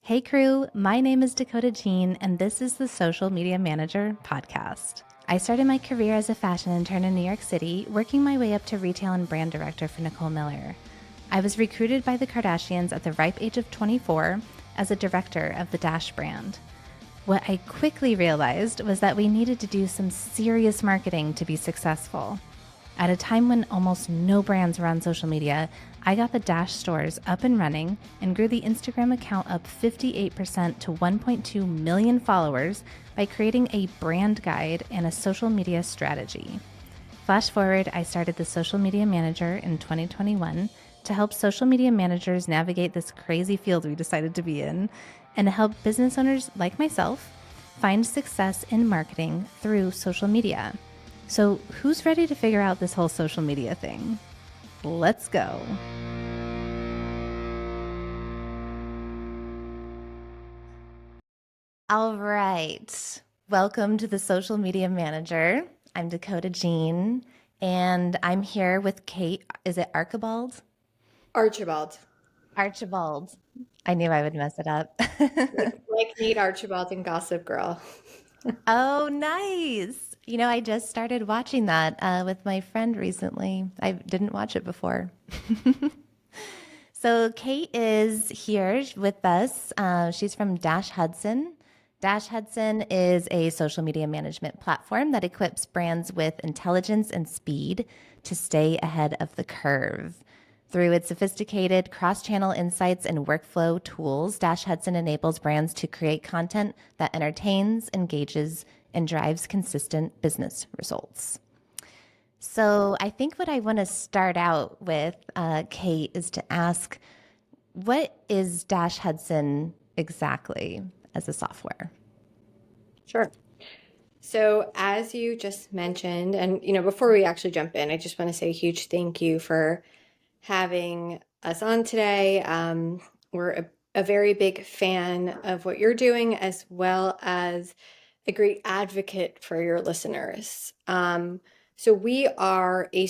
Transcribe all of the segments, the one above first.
Hey crew, my name is Dakota Jeane, and this is the Social Media Manager podcast. I started my career as a fashion intern in New York City, working my way up to retail and brand director for Nicole Miller. I was recruited by the Kardashians at the ripe age of 24 as a director of the Dash brand. What I quickly realized was that we needed to do some serious marketing to be successful. At a time when almost no brands were on social media, I got the Dash stores up and running and grew the Instagram account up 58% to 1.2 million followers by creating a brand guide and a social media strategy. Flash forward, I started the Social Media Manager in 2021 to help social media managers navigate this crazy field we decided to be in and to help business owners like myself find success in marketing through social media. So who's ready to figure out this whole social media thing? Let's go. All right. Welcome to the Social Media Manager. I'm Dakota Jeane, and I'm here with Kate. Is it Archibald? Archibald. Archibald. I knew I would mess it up. Like Nate Archibald in Gossip Girl. Oh, nice. I just started watching that with my friend recently. I didn't watch it before. So Kate is here with us. She's from Dash Hudson. Dash Hudson is a social media management platform that equips brands with intelligence and speed to stay ahead of the curve. Through its sophisticated cross-channel insights and workflow tools, Dash Hudson enables brands to create content that entertains, engages, and drives consistent business results. So I think what I want to start out with, Kate, is to ask, what is Dash Hudson exactly as a software? Sure. So, as you just mentioned, and before we actually jump in, I just want to say a huge thank you for having us on today. We're a very big fan of what you're doing, as well as a great advocate for your listeners. So, we are a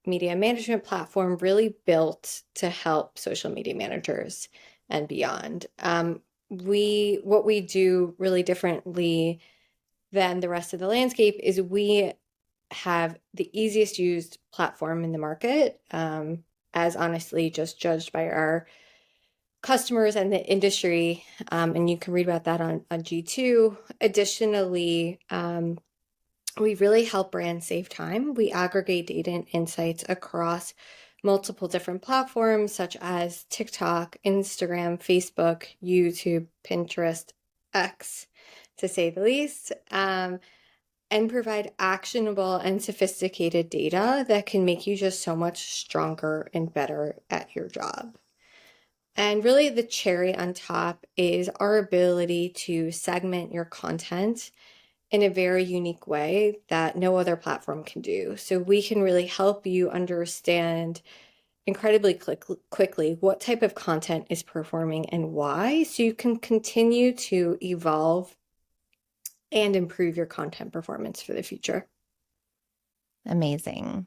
media management platform really built to help social media managers and beyond. What we do really differently than the rest of the landscape is we have the easiest used platform in the market, as honestly just judged by our customers and the industry. And you can read about that on G2. Additionally, we really help brands save time. We aggregate data and insights across multiple different platforms such as TikTok, Instagram, Facebook, YouTube, Pinterest, X, to say the least, and provide actionable and sophisticated data that can make you just so much stronger and better at your job. And really, the cherry on top is our ability to segment your content in a very unique way that no other platform can do. So we can really help you understand incredibly quickly what type of content is performing and why, so you can continue to evolve and improve your content performance for the future. Amazing.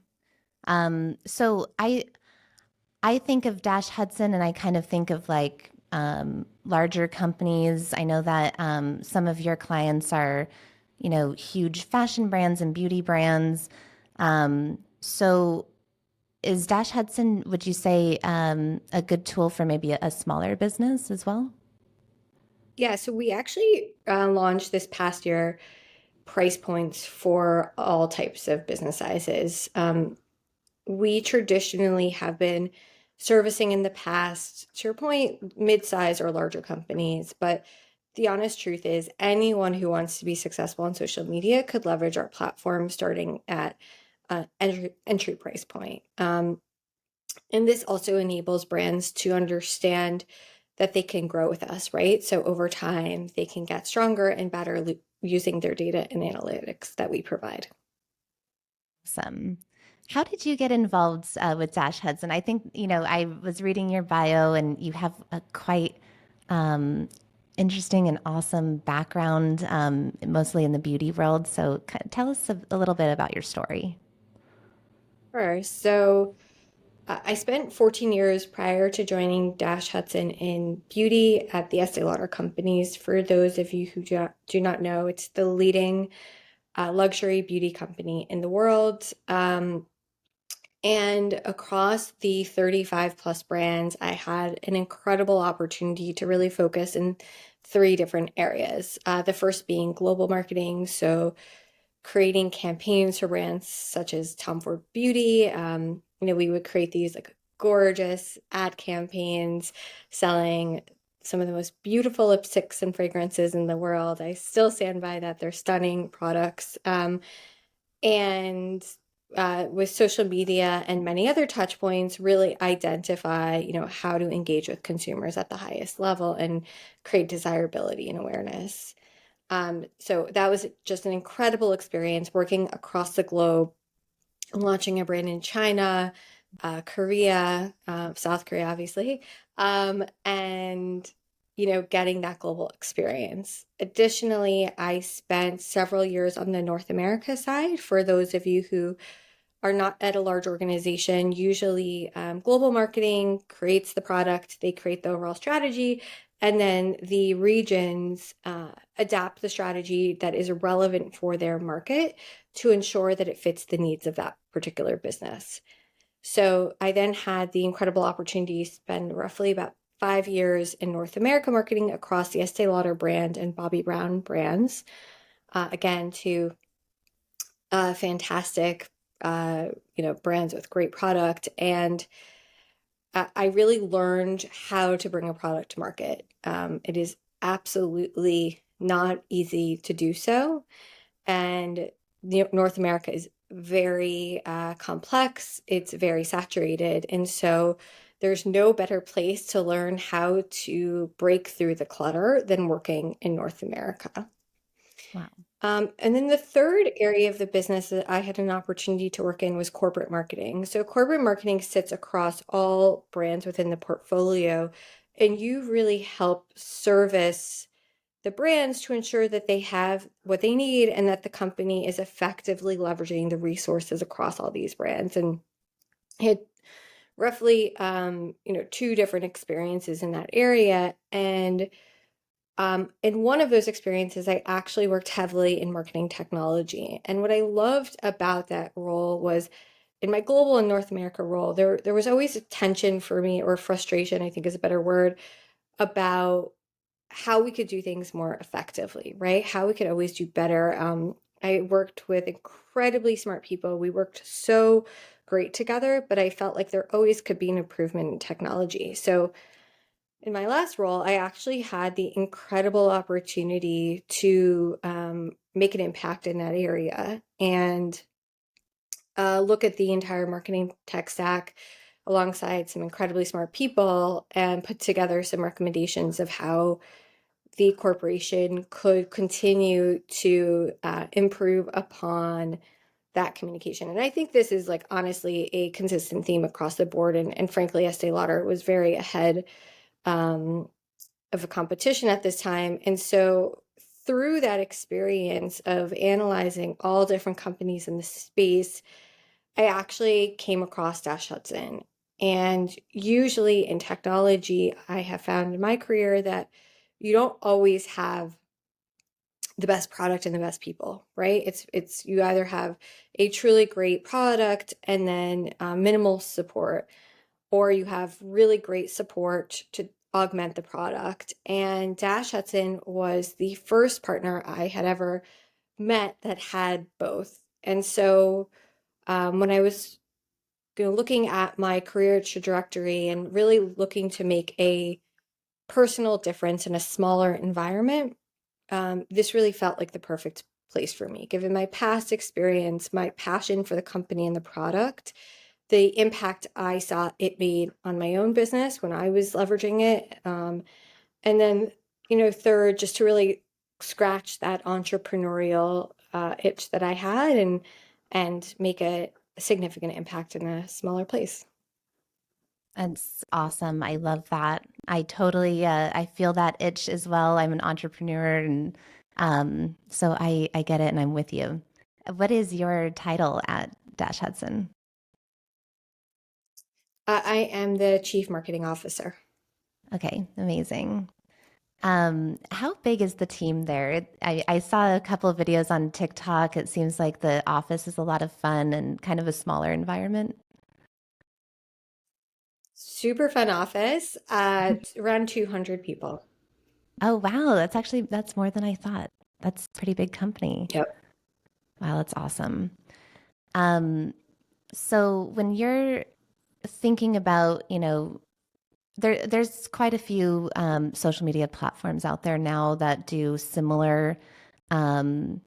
So I think of Dash Hudson and I kind of think of like larger companies. I know that some of your clients are, huge fashion brands and beauty brands. So is Dash Hudson, would you say, a good tool for maybe a smaller business as well? Yeah, so we actually launched this past year price points for all types of business sizes. We traditionally have been servicing in the past, to your point, mid-size or larger companies, but the honest truth is anyone who wants to be successful on social media could leverage our platform starting at entry price point. And this also enables brands to understand that they can grow with us, right? So over time, they can get stronger and better using their data and analytics that we provide. Awesome. How did you get involved with Dash Hudson? I think, I was reading your bio and you have a quite interesting and awesome background, mostly in the beauty world. So tell us a little bit about your story. Sure. So I spent 14 years prior to joining Dash Hudson in beauty at the Estée Lauder Companies. For those of you who do not know, it's the leading luxury beauty company in the world. And across the 35 plus brands, I had an incredible opportunity to really focus in three different areas. The first being global marketing, so creating campaigns for brands such as Tom Ford Beauty. We would create these like gorgeous ad campaigns selling some of the most beautiful lipsticks and fragrances in the world. I still stand by that. They're stunning products. And with social media and many other touch points, really identify, how to engage with consumers at the highest level and create desirability and awareness. So that was just an incredible experience working across the globe, launching a brand in China, Korea, South Korea, obviously, and getting that global experience. Additionally, I spent several years on the North America side. For those of you who are not at a large organization, usually global marketing creates the product, they create the overall strategy, and then the regions adapt the strategy that is relevant for their market to ensure that it fits the needs of that particular business. So I then had the incredible opportunity to spend roughly about 5 years in North America marketing across the Estée Lauder brand and Bobbi Brown brands. Again, to fantastic, brands with great product. And I really learned how to bring a product to market. It is absolutely not easy to do so. And North America is very complex. It's very saturated. And so there's no better place to learn how to break through the clutter than working in North America. Wow. And then the third area of the business that I had an opportunity to work in was corporate marketing. So corporate marketing sits across all brands within the portfolio, and you really help service the brands to ensure that they have what they need and that the company is effectively leveraging the resources across all these brands. And I had roughly, two different experiences in that area. And in one of those experiences, I actually worked heavily in marketing technology. And what I loved about that role was in my global and North America role, there was always a tension for me, or frustration, I think is a better word, about how we could do things more effectively, right? How we could always do better. I worked with incredibly smart people. We worked so great together, but I felt like there always could be an improvement in technology. So in my last role, I actually had the incredible opportunity to make an impact in that area and look at the entire marketing tech stack alongside some incredibly smart people and put together some recommendations of how the corporation could continue to improve upon that communication. And I think this is like honestly a consistent theme across the board. And frankly, Estee Lauder was very ahead um, of a competition at this time. And so through that experience of analyzing all different companies in the space, I actually came across Dash Hudson. And usually in technology, I have found in my career that you don't always have the best product and the best people, right? It's you either have a truly great product and then minimal support, or you have really great support to augment the product. And Dash Hudson was the first partner I had ever met that had both. And so when I was looking at my career trajectory and really looking to make a personal difference in a smaller environment, this really felt like the perfect place for me, given my past experience, my passion for the company and the product, the impact I saw it made on my own business when I was leveraging it. And then, third, just to really scratch that entrepreneurial itch that I had and make a significant impact in a smaller place. That's awesome. I love that. I totally, I feel that itch as well. I'm an entrepreneur, and so I get it, and I'm with you. What is your title at Dash Hudson? I am the Chief Marketing Officer. Okay, amazing. How big is the team there? I saw a couple of videos on TikTok. It seems like the office is a lot of fun and kind of a smaller environment. Super fun office, around 200 people. Oh, wow. That's more than I thought. That's a pretty big company. Yep. Wow, that's awesome. Um, so when you're thinking about, there's quite a few social media platforms out there now that do um,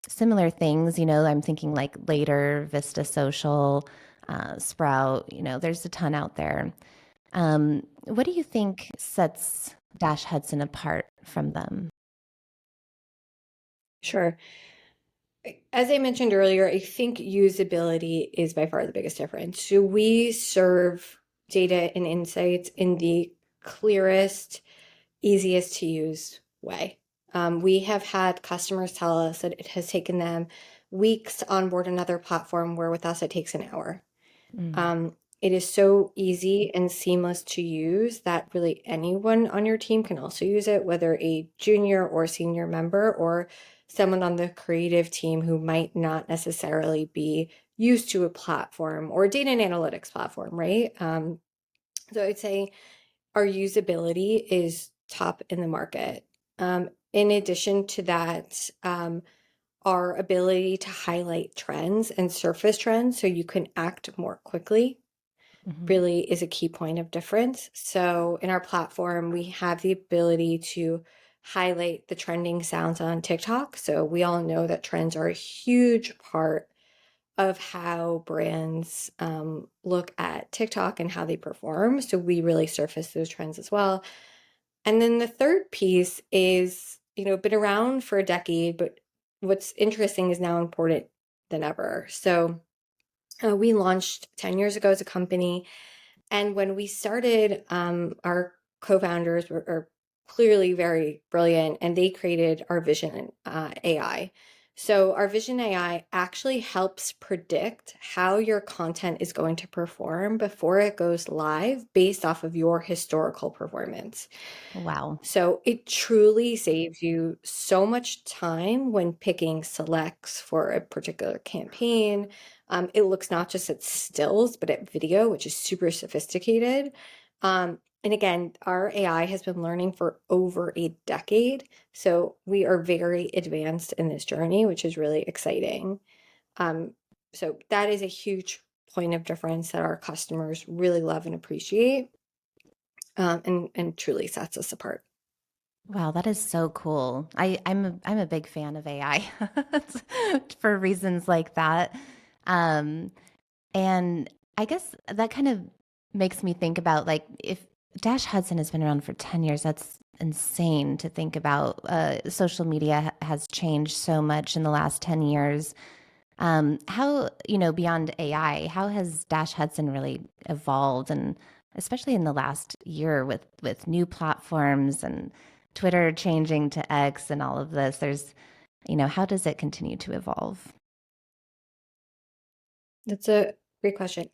similar things. I'm thinking like Later, Vista Social, Sprout. There's a ton out there. What do you think sets Dash Hudson apart from them? Sure. As I mentioned earlier, I think usability is by far the biggest difference. So we serve data and insights in the clearest, easiest to use way. We have had customers tell us that it has taken them weeks to onboard another platform where with us it takes an hour. Mm, It is so easy and seamless to use that really anyone on your team can also use it, whether a junior or senior member or someone on the creative team who might not necessarily be used to a platform or a data and analytics platform, right? So I'd say our usability is top in the market. In addition to that, our ability to highlight trends and surface trends so you can act more quickly mhm. really is a key point of difference. So in our platform, we have the ability to highlight the trending sounds on TikTok. So we all know that trends are a huge part of how brands look at TikTok and how they perform. So we really surface those trends as well. And then the third piece is, been around for a decade, but what's interesting is now important than ever. So we launched 10 years ago as a company, and when we started, our co-founders are clearly very brilliant, and they created our Vision AI. So our Vision AI actually helps predict how your content is going to perform before it goes live based off of your historical performance. Wow. So it truly saves you so much time when picking selects for a particular campaign. It looks not just at stills, but at video, which is super sophisticated. And again, our AI has been learning for over a decade. So we are very advanced in this journey, which is really exciting. Um, so that is a huge point of difference that our customers really love and appreciate, and truly sets us apart. Wow, that is so cool. I'm a big fan of AI for reasons like that. Um, and I guess that kind of makes me think about like if Dash Hudson has been around for 10 years, that's insane to think about. Social media has changed so much in the last 10 years. How, beyond AI, how has Dash Hudson really evolved, and especially in the last year with new platforms and Twitter changing to X and all of this, how does it continue to evolve? That's a great question.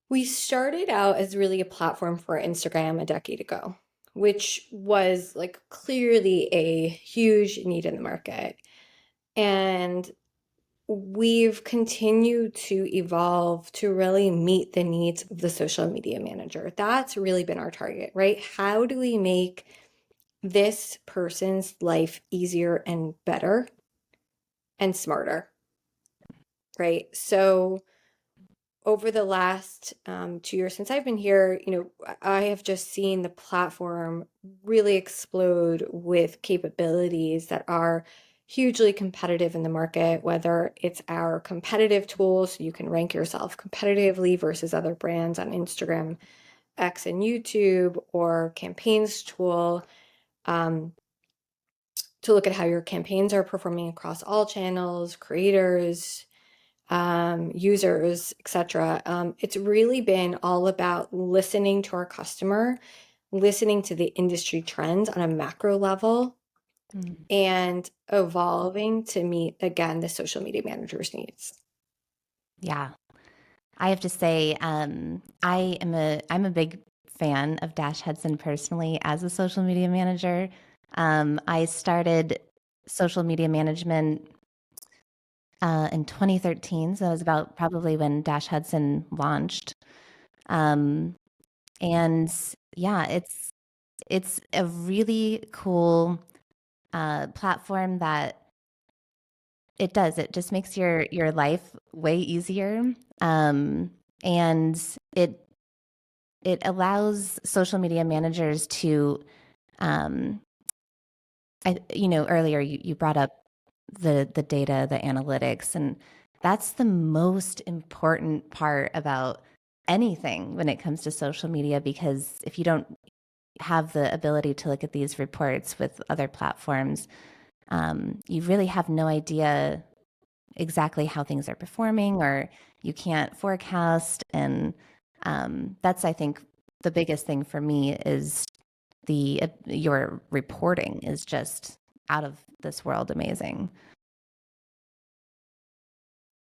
We started out as really a platform for Instagram a decade ago, which was like clearly a huge need in the market. And we've continued to evolve to really meet the needs of the social media manager. That's really been our target, right? How do we make this person's life easier and better and smarter, right? So over the last 2 years since I've been here, I have just seen the platform really explode with capabilities that are hugely competitive in the market, whether it's our competitive tools, so you can rank yourself competitively versus other brands on Instagram, X, and YouTube, or campaigns tool, um, to look at how your campaigns are performing across all channels, creators, users, etc. It's really been all about listening to our customer, listening to the industry trends on a macro level, Mm. and evolving to meet, again, the social media manager's needs. Yeah. I have to say, I'm a big fan of Dash Hudson personally as a social media manager. I started social media management in 2013, so that was about probably when Dash Hudson launched. Um, and yeah, it's a really cool platform that it just makes your life way easier. And it it allows social media managers to um, earlier you brought up the data, the analytics, and that's the most important part about anything when it comes to social media, because if you don't have the ability to look at these reports with other platforms, you really have no idea exactly how things are performing, or you can't forecast. And that's, I think, the biggest thing for me is the your reporting is just out of this world amazing.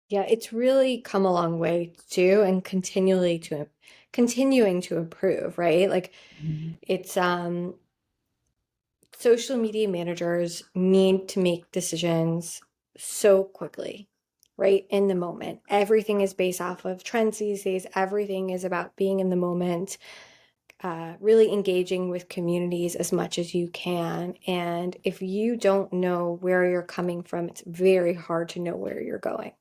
Yeah, it's really come a long way too, and continuing to improve, right? Like Mhm. it's social media managers need to make decisions so quickly, right? In the moment. Everything is based off of trends these days. Everything is about being in the moment, really engaging with communities as much as you can. And if you don't know where you're coming from, it's very hard to know where you're going.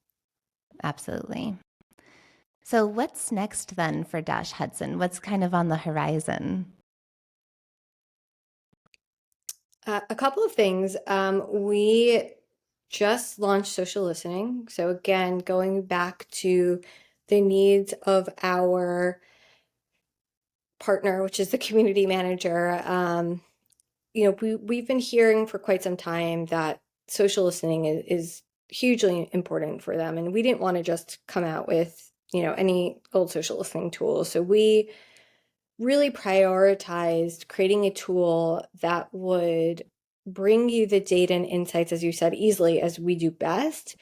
Absolutely. So what's next then for Dash Hudson? What's kind of on the horizon? A couple of things. We just launched social listening. So, again, going back to the needs of our partner, which is the community manager. We've been hearing for quite some time that social listening is hugely important for them. And we didn't want to just come out with, any old social listening tool. So, we really prioritized creating a tool that would bring you the data and insights, as you said, easily as we do best,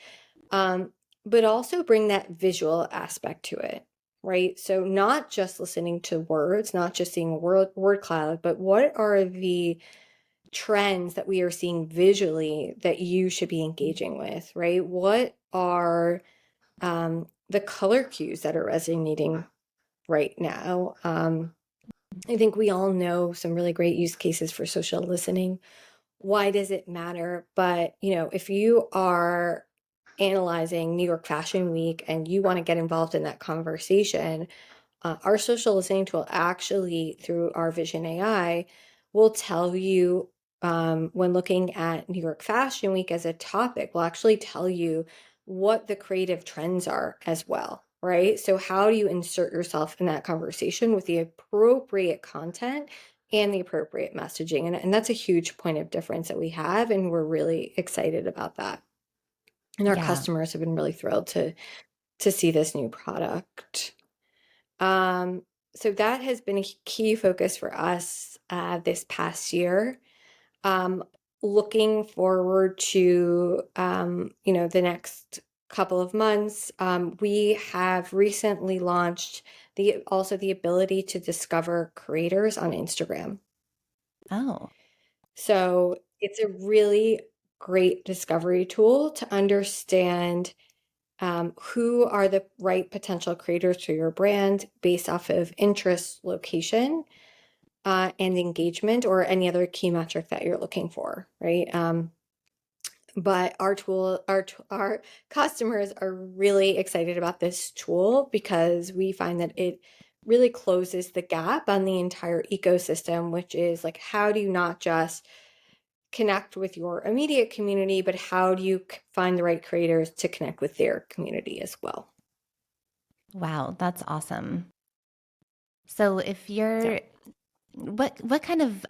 um, but also bring that visual aspect to it, right? So not just listening to words, not just seeing a word cloud, but what are the trends that we are seeing visually that you should be engaging with, right? What are the color cues that are resonating right now? I think we all know some really great use cases for social listening. Why does it matter? But, if you are analyzing New York Fashion Week and you want to get involved in that conversation, our social listening tool actually, through our Vision AI, will tell you when looking at New York Fashion Week as a topic, will actually tell you what the creative trends are as well, right? So, how do you insert yourself in that conversation with the appropriate content and the appropriate messaging? And that's a huge point of difference that we have. And we're really excited about that. And our Yeah. customers have been really thrilled to see this new product. Um, so that has been a key focus for us this past year. Um, Looking forward to the next couple of months, we have recently launched the ability to discover creators on Instagram. Oh, So it's a really great discovery tool to understand who are the right potential creators for your brand based off of interest, location, and engagement, or any other key metric that you're looking for, right? But our customers are really excited about this tool because we find that it really closes the gap on the entire ecosystem, which is like, how do you not just connect with your immediate community, but how do you find the right creators to connect with their community as well? wow, that's awesome. So if Yeah, you're what kind of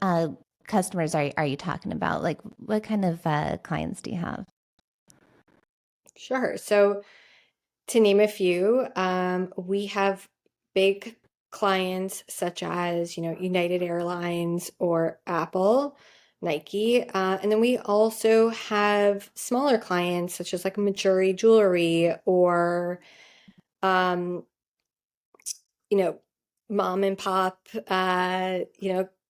customers are you talking about? Like what kind of clients do you have? sure. So to name a few, we have big clients such as, United Airlines or Apple, Nike. And then we also have smaller clients such as like Majuri Jewelry or you know, mom and pop,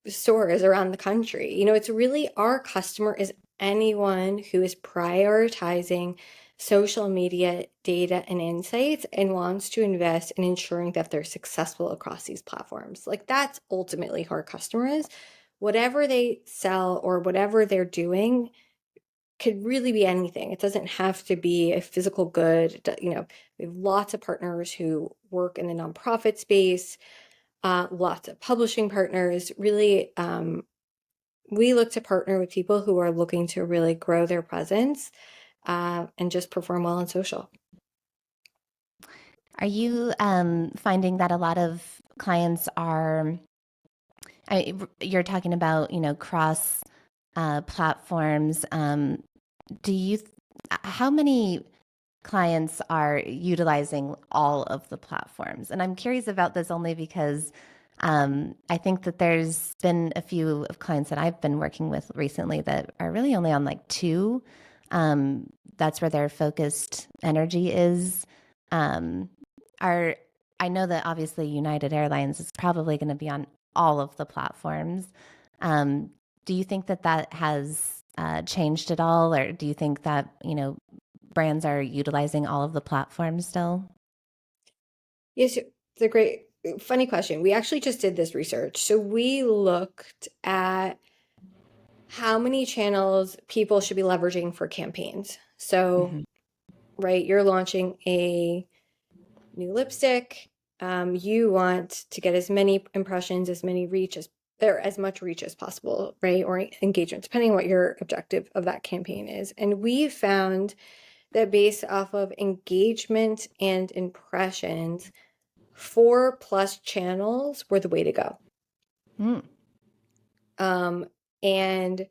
stores around the country. It's really our customer is anyone who is prioritizing social media data and insights and wants to invest in ensuring that they're successful across these platforms. Like that's ultimately who our customer is. Whatever they sell or whatever they're doing could really be anything. It doesn't have to be a physical good. We have lots of partners who work in the nonprofit space, lots of publishing partners. Really, we look to partner with people who are looking to really grow their presence and just perform well on social. Are you finding that a lot of clients are, you're talking about, cross platforms. Do you, how many clients are utilizing all of the platforms? And I'm curious about this only because I think that there's been a few of clients that I've been working with recently that are really only on like two. That's where their focused energy is. Um, are I know that obviously United Airlines is probably going to be on all of the platforms. Um, do you think that that has changed at all, or do you think that brands are utilizing all of the platforms still? Yes, it's a great, funny question. We actually just did this research. So we looked at how many channels people should be leveraging for campaigns. So, Hmm. right, you're launching a new lipstick. You want to get as many impressions, as many reach as or as much reach as possible, right? Or engagement, depending on what your objective of that campaign is. And we found that based off of engagement and impressions, 4+ channels were the way to go. Mm. And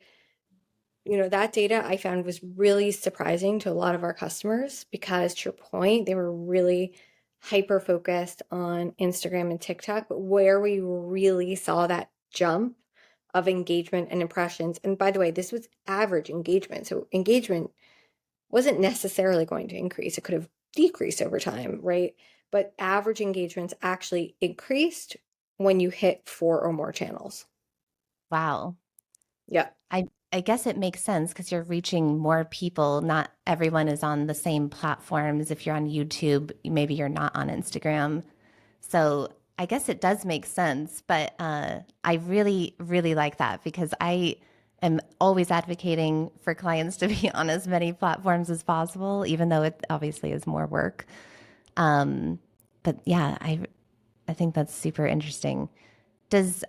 that data I found was really surprising to a lot of our customers because, to your point, they were really hyper focused on Instagram and TikTok, but where we really saw that jump of engagement and impressions. And by the way, this was average engagement. So engagement wasn't necessarily going to increase. It could have decreased over time, right? But average engagements actually increased when you hit 4 or more channels. Wow. Yeah. I I guess it makes sense because you're reaching more people. Not everyone is on the same platforms. If you're on YouTube, maybe you're not on Instagram. So I guess it does make sense. But I really, really like that because I am always advocating for clients to be on as many platforms as possible, even though it obviously is more work. Um, but yeah, I think that's super interesting. Does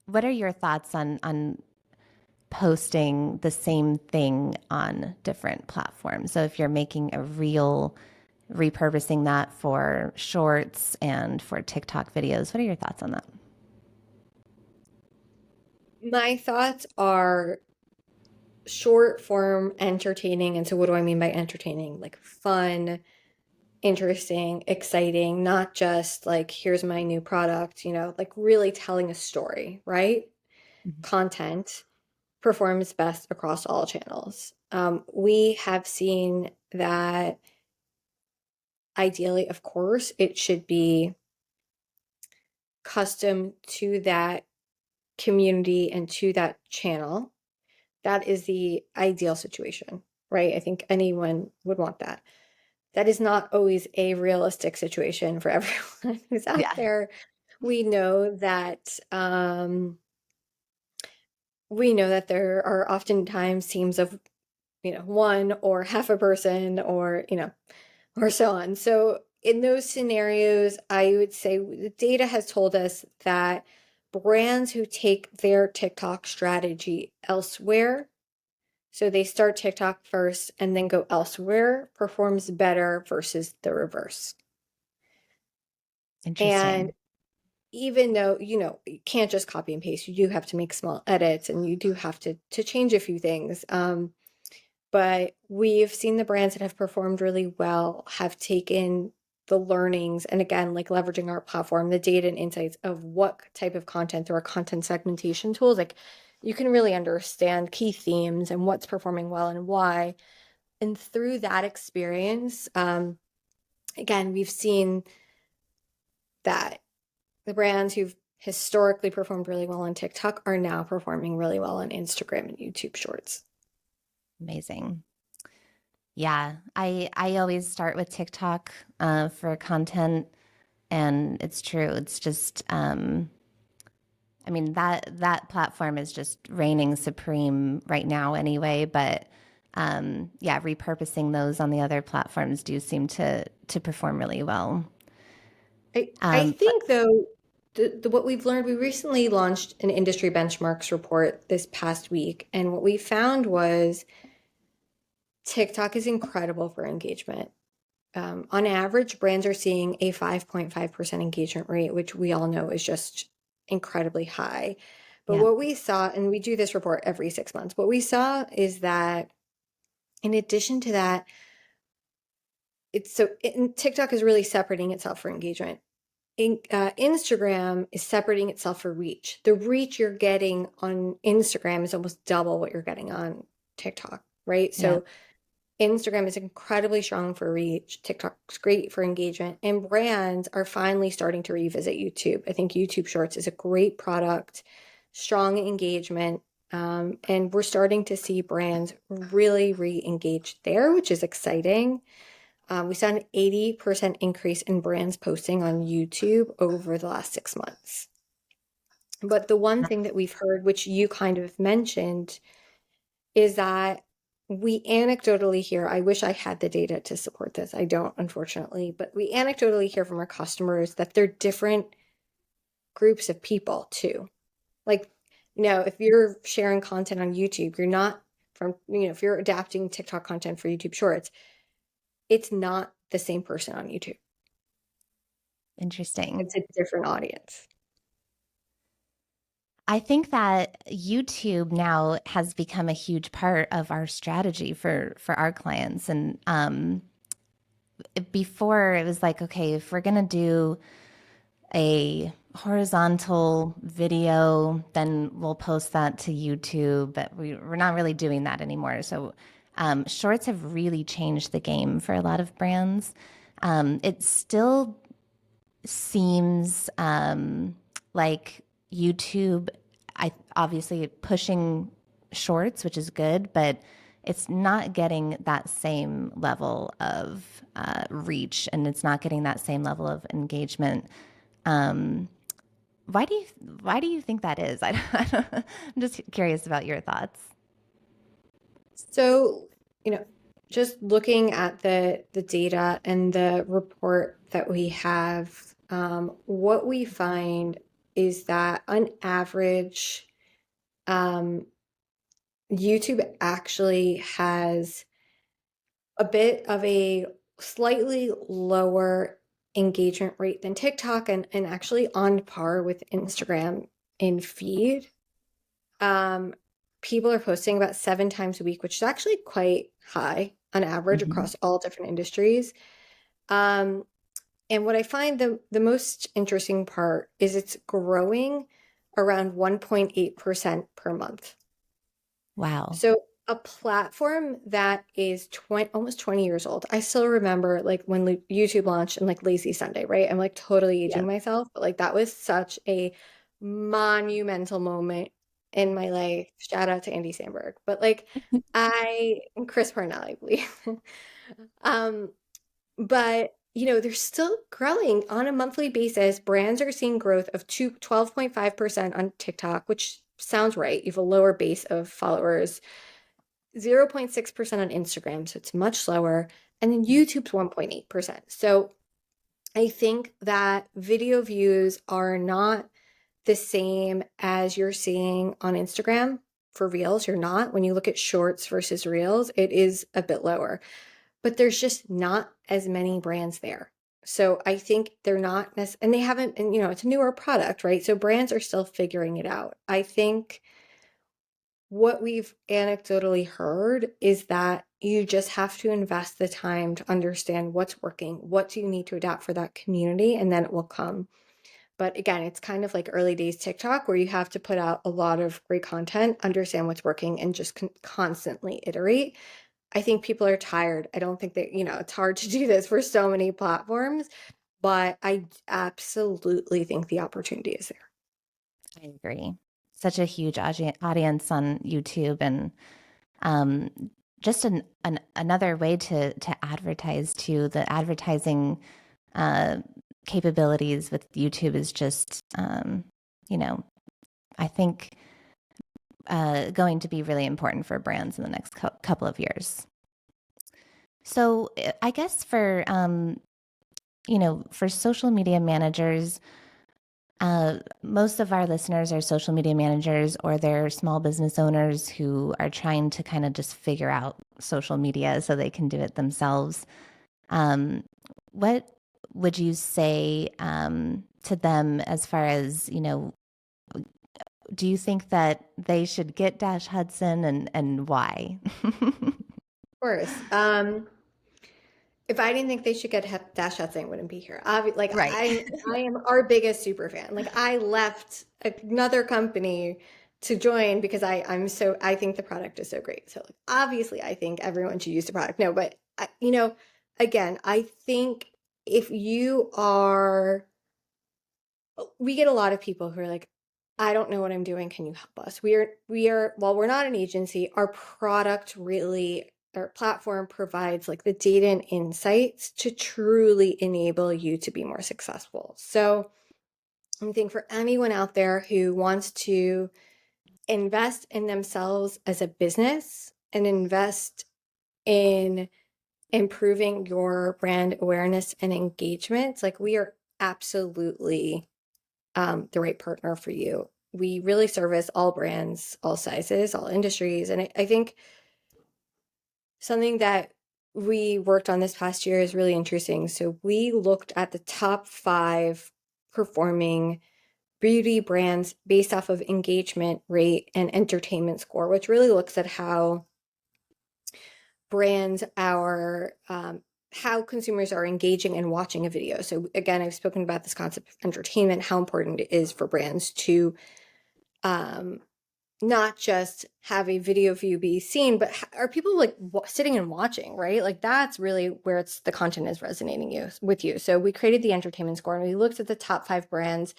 what are your thoughts on posting the same thing on different platforms? So if you're making a reel, repurposing that for shorts and for TikTok videos, what are your thoughts on that? My thoughts are short form entertaining. And so, what do I mean by entertaining? Like fun, interesting, exciting, not just like, here's my new product, like really telling a story, right? Mhm. Content performs best across all channels. We have seen that ideally, of course, it should be custom to that community and to that channel. That is the ideal situation, right? I think anyone would want that. That is not always a realistic situation for everyone who's out Yeah. there. We know that there are oftentimes teams of one or half a person or or so on. So in those scenarios, I would say the data has told us that brands who take their TikTok strategy elsewhere, so they start TikTok first and then go elsewhere, performs better versus the reverse. And Interesting. even though, you can't just copy and paste, you do have to make small edits and you do have to change a few things. But we've seen the brands that have performed really well have taken the learnings and again, like leveraging our platform, the data and insights of what type of content through our content segmentation tools, like you can really understand key themes and what's performing well and why. And through that experience, again, we've seen that the brands who've historically performed really well on TikTok are now performing really well on Instagram and YouTube Shorts. Amazing. Yeah, I always start with TikTok for content, and it's true. It's just I mean that platform is just reigning supreme right now anyway, but yeah, repurposing those on the other platforms do seem to perform really well. I But think though what we've learned, we recently launched an industry benchmarks report this past week, and what we found was TikTok is incredible for engagement. On average, brands are seeing a 5.5% engagement rate, which we all know is just incredibly high. But yeah, what we saw, and we do this report every 6 months, what we saw is that in addition to that, TikTok is really separating itself for engagement. Instagram is separating itself for reach. The reach you're getting on Instagram is almost double what you're getting on TikTok, right? yeah. So Instagram is incredibly strong for reach. TikTok's great for engagement, and brands are finally starting to revisit YouTube. I think YouTube Shorts is a great product, strong engagement, and we're starting to see brands really re-engage there, which is exciting. We saw an 80% increase in brands posting on YouTube over the last 6 months. But the one thing that we've heard, which you kind of mentioned, is that we anecdotally hear, I wish I had the data to support this. I don't, unfortunately, but we anecdotally hear from our customers that they're different groups of people too. Like, if you're sharing content on YouTube, you're not if you're adapting TikTok content for YouTube Shorts, it's not the same person on YouTube. Interesting. It's a different audience. I think that YouTube now has become a huge part of our strategy for our clients. And before it was like, okay, if we're gonna do a horizontal video, then we'll post that to YouTube. But we're not really doing that anymore. So shorts have really changed the game for a lot of brands. It still seems like YouTube, I obviously pushing shorts, which is good, but it's not getting that same level of reach, and it's not getting that same level of engagement. Um, why do you think that is? I'm just curious about your thoughts. So, just looking at the data and the report that we have, what we find is that on average, um, YouTube actually has a bit of a slightly lower engagement rate than TikTok, and actually on par with Instagram in feed. Um, People are posting about 7 times a week, which is actually quite high on average Mhm. across all different industries. Um, and what I find the most interesting part is it's growing around 1.8% per month. Wow. So a platform that is almost 20 years old. I still remember like when YouTube launched and like Lazy Sunday, right? I'm like totally aging Yeah. myself, but like that was such a monumental moment in my life. Shout out to Andy Samberg. But like and Chris Parnell, I believe. Um, but they're still growing on a monthly basis. Brands are seeing growth of 12.5% on TikTok, which sounds right. You have a lower base of followers, 0.6% on Instagram, so it's much slower. And then YouTube's 1.8%. So I think that video views are not the same as you're seeing on Instagram for Reels. You're not. When you look at Shorts versus Reels, it is a bit lower, but there's just not as many brands there. So I think they're not and they haven't, and it's a newer product, right? So brands are still figuring it out. I think what we've anecdotally heard is that you just have to invest the time to understand what's working, what do you need to adapt for that community, and then it will come. But again, it's kind of like early days TikTok where you have to put out a lot of great content, understand what's working, and just constantly iterate. I think people are tired. I don't think that, it's hard to do this for so many platforms, but I absolutely think the opportunity is there. I agree. Such a huge audience on YouTube, and um, just another way to advertise too. The advertising uh, capabilities with YouTube is just, you know, I think going to be really important for brands in the next couple of years. So I guess for for social media managers, most of our listeners are social media managers or they're small business owners who are trying to kind of just figure out social media so they can do it themselves. What would you say to them as far as, do you think that they should get Dash Hudson, and why? Of course. If I didn't think they should get Dash Hudson, I wouldn't be here. Right. I am our biggest super fan. Like I left another company to join because I think the product is so great. So like, obviously I think everyone should use the product. No, but again, I think if you are, we get a lot of people who are like, I don't know what I'm doing. Can you help us? While we're not an agency, our platform provides like the data and insights to truly enable you to be more successful. So I think for anyone out there who wants to invest in themselves as a business and invest in improving your brand awareness and engagement, like we are absolutely the right partner for you. We really service all brands, all sizes, all industries. And I think something that we worked on this past year is really interesting. So we looked at the top 5 performing beauty brands based off of engagement rate and entertainment score, which really looks at how brands are how consumers are engaging and watching a video. So again, I've spoken about this concept of entertainment, how important it is for brands to not just have a video view be seen, but are people like sitting and watching, right? Like that's really where the content is resonating with you. So we created the entertainment score and we looked at the top 5 brands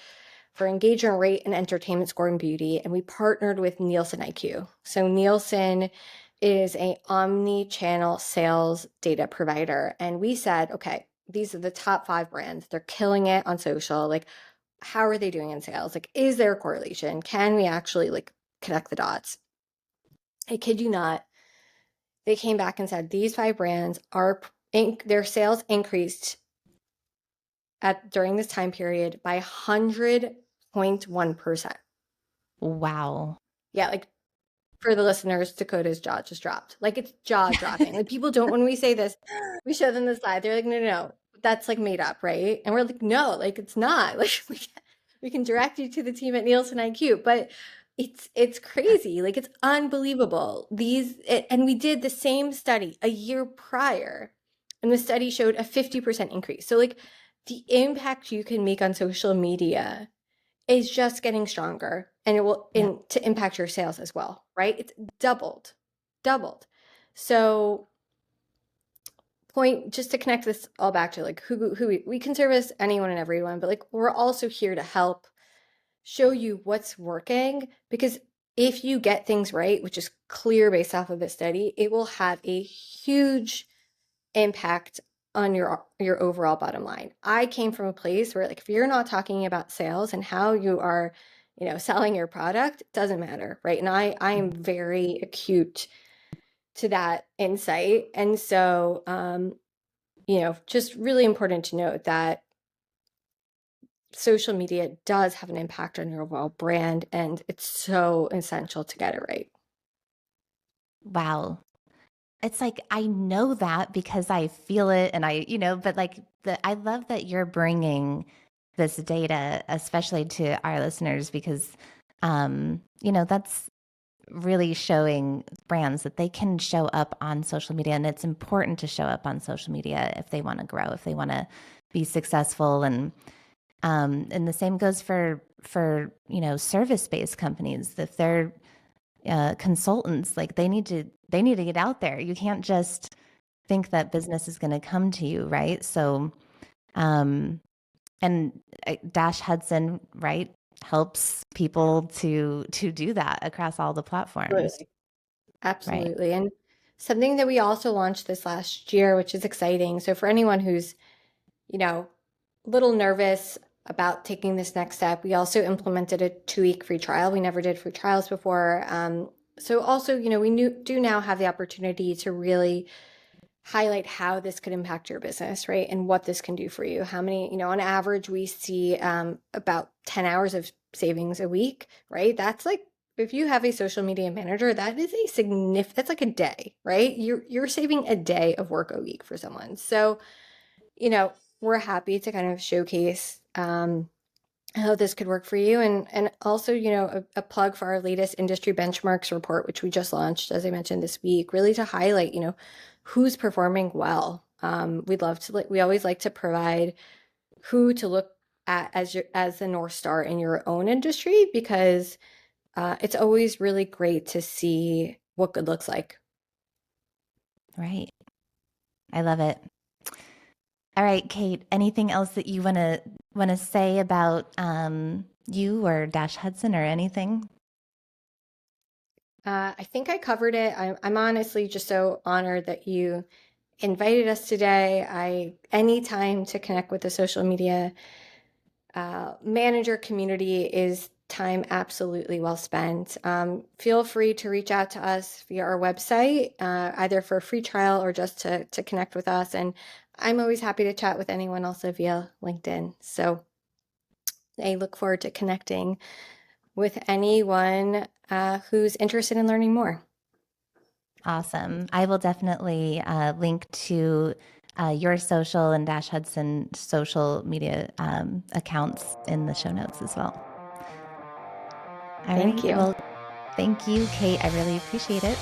for engagement rate and entertainment score in beauty, and we partnered with Nielsen IQ. So Nielsen is a omni-channel sales data provider, and we said, okay, these are the top 5 brands. They're killing it on social. Like, how are they doing in sales? Like, is there a correlation? Can we actually like connect the dots? I kid you not. They came back and said these 5 brands their sales increased during this time period by 100.1%. Wow. Yeah, like for the listeners, Dakota's jaw just dropped. Like it's jaw dropping. Like people don't, when we say this, we show them the slide. They're like, no, that's like made up, right? And we're like, no, like it's not. Like we can direct you to the team at Nielsen IQ, but it's crazy. Like it's unbelievable. And we did the same study a year prior, and the study showed a 50% increase. So like the impact you can make on social media is just getting stronger, and it will to impact your sales as well, right? It's doubled. So just to connect this all back to like who we can service anyone and everyone, but like we're also here to help show you what's working, because if you get things right, which is clear based off of this study, it will have a huge impact on your overall bottom line. I came from a place where like if you're not talking about sales and how you are, selling your product, it doesn't matter, right? And I am very acute to that insight. And so just really important to note that social media does have an impact on your overall brand, and it's so essential to get it right. Wow. It's like, I know that because I feel it, and but like I love that you're bringing this data, especially to our listeners, because, that's really showing brands that they can show up on social media, and it's important to show up on social media if they want to grow, if they want to be successful. And the same goes for service-based companies. If they're consultants, like they need to get out there. You can't just think that business is going to come to you, right? So And Dash Hudson, right, helps people to do that across all the platforms, Absolutely. right? Absolutely. And something that we also launched this last year, which is exciting. So for anyone who's, you know, a little nervous about taking this next step, we also implemented a 2-week free trial. We never did free trials before. So also, do now have the opportunity to really highlight how this could impact your business, right? And what this can do for you. How many, on average, we see about 10 hours of savings a week, right? That's like, if you have a social media manager, that is a significant, that's like a day, right? You're saving a day of work a week for someone. So, you know, we're happy to kind of showcase how this could work for you. And also, a plug for our latest industry benchmarks report, which we just launched, as I mentioned this week, really to highlight, who's performing well. We always like to provide who to look at as the North Star in your own industry, because it's always really great to see what good looks like. Right. I love it. All right, Kate, anything else that you want to say about you or Dash Hudson or anything? I think I covered it. I'm honestly just so honored that you invited us today. Any time to connect with the social media manager community is time absolutely well spent. Feel free to reach out to us via our website, either for a free trial or just to connect with us. And I'm always happy to chat with anyone also via LinkedIn. So I look forward to connecting with anyone who's interested in learning more. Awesome. I will definitely link to your social and Dash Hudson social media accounts in the show notes as well. All Thank right. you. Well, thank you, Kate. I really appreciate it.